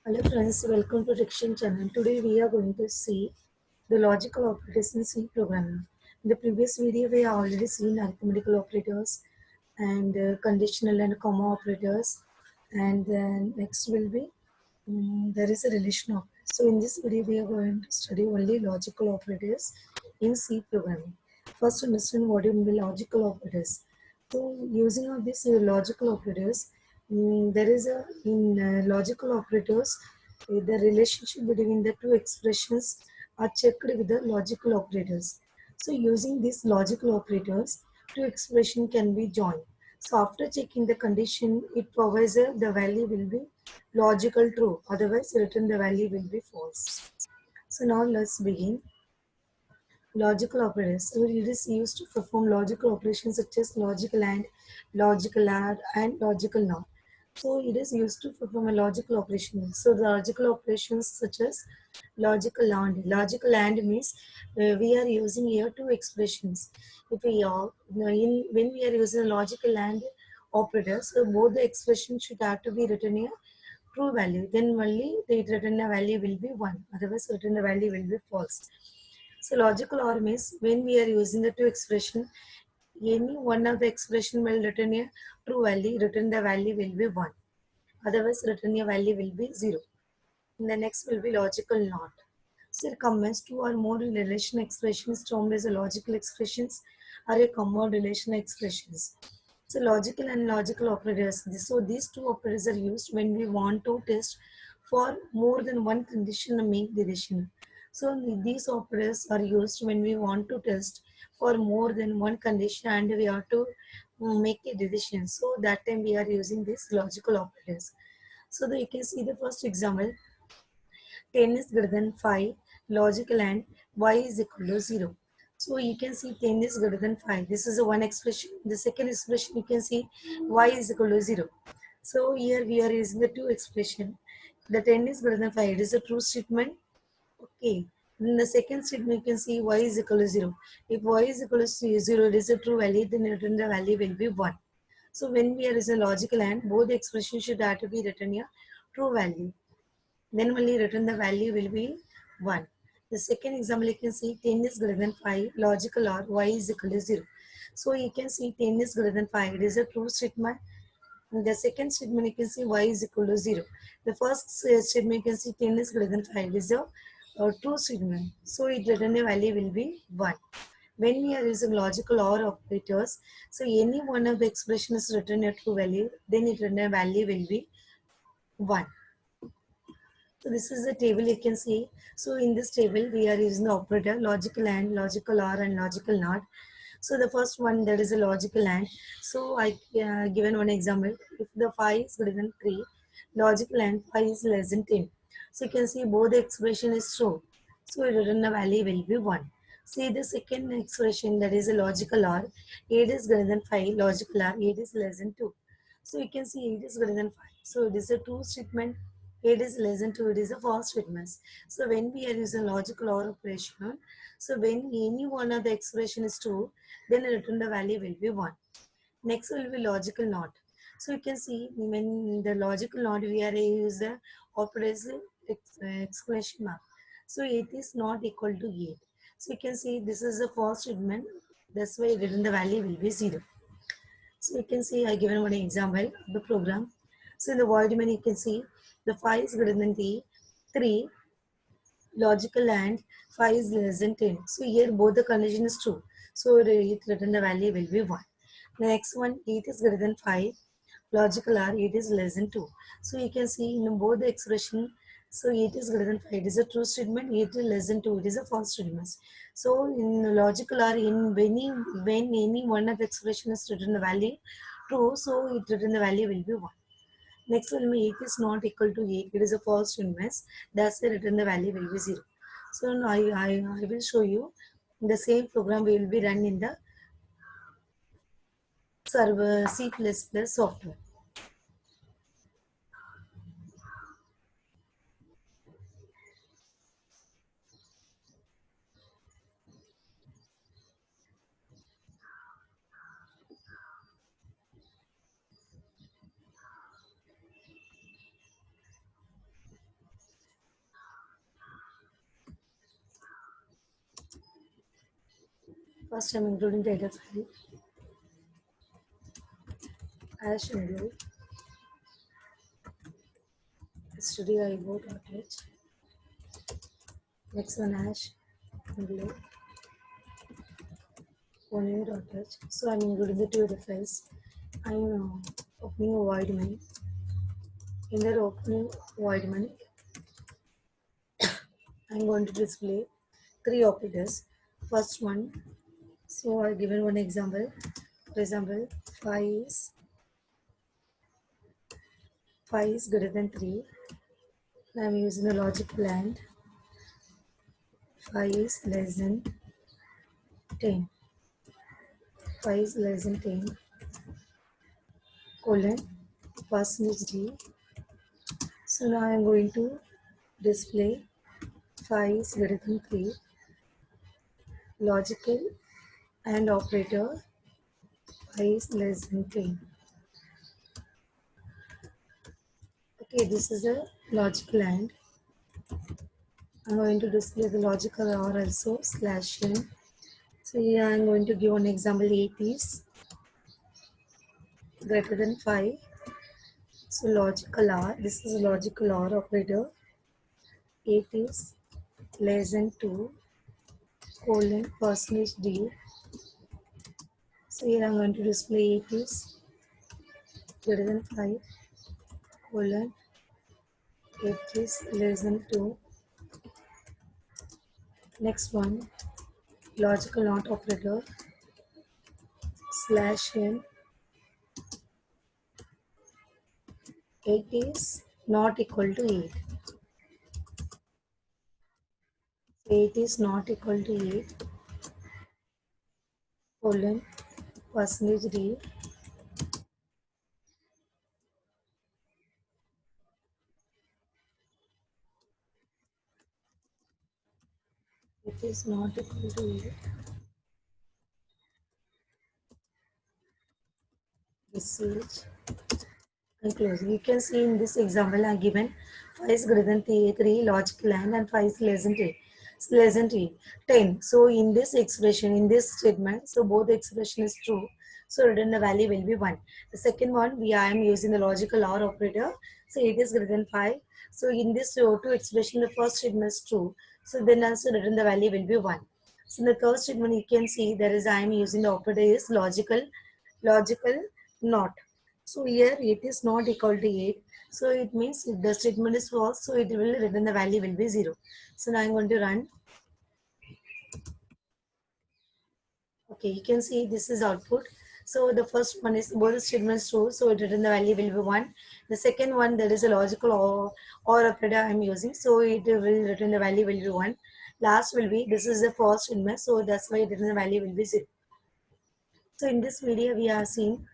Hello friends, welcome to Diction channel. Today we are going to see the logical operators in C programming. In the previous video we have already seen arithmetical operators and conditional and comma operators, and then next will be there is a relation operator. So in this video we are going to study only logical operators in C programming. First understand what are the logical operators. So using of these logical operators, there is a in logical operators the relationship between the two expressions are checked with the logical operators. So using these logical operators, two expression can be joined. So after checking the condition, it provides the value will be logical true. Otherwise, written the value will be false. So now let's begin. Logical operators. So it is used to perform logical operations such as logical and, logical add, and logical not. So it is used to perform a logical operation. So the logical operations such as logical and. Logical and means we are using here two expressions. If we are in when we are using logical and operators, so both the expressions should have to be written here true value. Then only the written value will be one. Otherwise, written value will be false. So logical OR means when we are using the two expression, any one of the expression will return a true value, return the value will be 1. Otherwise, return a value will be 0. And the next will be logical NOT. So it combines two or more relation expressions termed as a logical expressions or a common relation expressions. So logical and logical operators. So these two operators are used when we want to test for more than one condition and make decision. So these operators are used when we want to test for more than one condition and we have to make a decision. So that time we are using these logical operators. So you can see the first example. 10 is greater than 5, logical and y is equal to 0. So you can see 10 is greater than 5. This is a one expression. The second expression you can see y is equal to 0. So here we are using the two expression. The 10 is greater than 5. It is a true statement. Okay. In the second statement you can see y is equal to 0. If y is equal to 0, it is a true value, then written the value will be 1. So when we are using logical and, both the expressions should have to be written here true value. Then only return the value will be 1. The second example you can see 10 is greater than 5, logical or y is equal to 0. So you can see 10 is greater than 5, it is a true statement. In the second statement you can see y is equal to 0. The first statement you can see 10 is greater than 5, it is a true statement. So it return the value will be 1. When we are using logical OR operators, so any one of the expressions return a true value, then it return a value will be 1. So this is the table you can see. So in this table, we are using the operator logical AND, logical OR, and logical NOT. So the first one, that is a logical AND. So I given one example. If the 5 is greater than 3, logical AND 5 is less than 10. So you can see both the expression is true. So written the value will be 1. See the second expression, that is a logical OR. 8 is greater than 5, logical OR 8 is less than 2. So you can see 8 is greater than 5. So it is a true statement. 8 is less than 2, it is a false statement. So when we are using logical OR operation, so when any one of the expression is true, then return the value will be 1. Next will be logical NOT. So you can see when the logical NOT we are use the operator exclamation mark. So 8 is not equal to 8. So you can see this is a false statement. That's why written the value will be 0. So you can see I given one example of the program. So in the void main you can see the 5 is greater than 3, logical and 5 is less than 10. So here both the condition is true. So it written the value will be 1. The next one 8 is greater than 5, logical are 8 is less than 2. So you can see in both the expression, so 8 is greater than 5, it is a true statement, 8 is less than 2, it is a false statement. So in logical are in when any one of the expression is written the value true, so it written the value will be 1. Next will be 8 is not equal to 8, it is a false statement, that's why written the value will be 0. So now I will show you the same program we will be run in the server C++ software. First, I'm including data file hash include studio.io.h. Next one hash include onio.h. So I'm including the two data files. I'm opening a void main. In that opening void main, I'm going to display three operators. First one, so I given one example. For example, 5 is 5 is greater than 3. I'm using the logical and 5 is less than 10. 5 is less than 10 colon percentage d. So now I'm going to display 5 is greater than 3 logical and operator 5 is less than 10. Okay, this is a logical and I'm going to display the logical or also slash n. So here I'm going to give an example. 8 is greater than 5. So logical or, this is a logical or operator. 8 is less than 2 colon percentage d. So here I'm going to display 8 is greater than 5 colon 8 is less than 2. Next one, logical not operator slash n. 8 is not equal to 8. 8 is not equal to 8 colon percentage d. It is not equal to 8. This is and closing. You can see in this example I given 5 is greater than 3 logical and 5 is less than 3. Less than 3, 10. So in this expression, in this statement, so both the expression is true. So return the value will be 1. The second one, I am using the logical OR operator. So it is greater than 5. So in this two expression, the first statement is true. So then also return the value will be 1. So in the third statement, you can see there is I am using the operator is logical not. So here it is not equal to 8. So it means if the statement is false, so it will return the value will be 0. So now I'm going to run. Okay, you can see this is output. So the first one is both the statements true, so it return the value will be 1. The second one, there is a logical or operator I'm using, so it will return the value will be 1. Last will be, this is the false statement, so that's why it return the value will be 0. So in this video we are seeing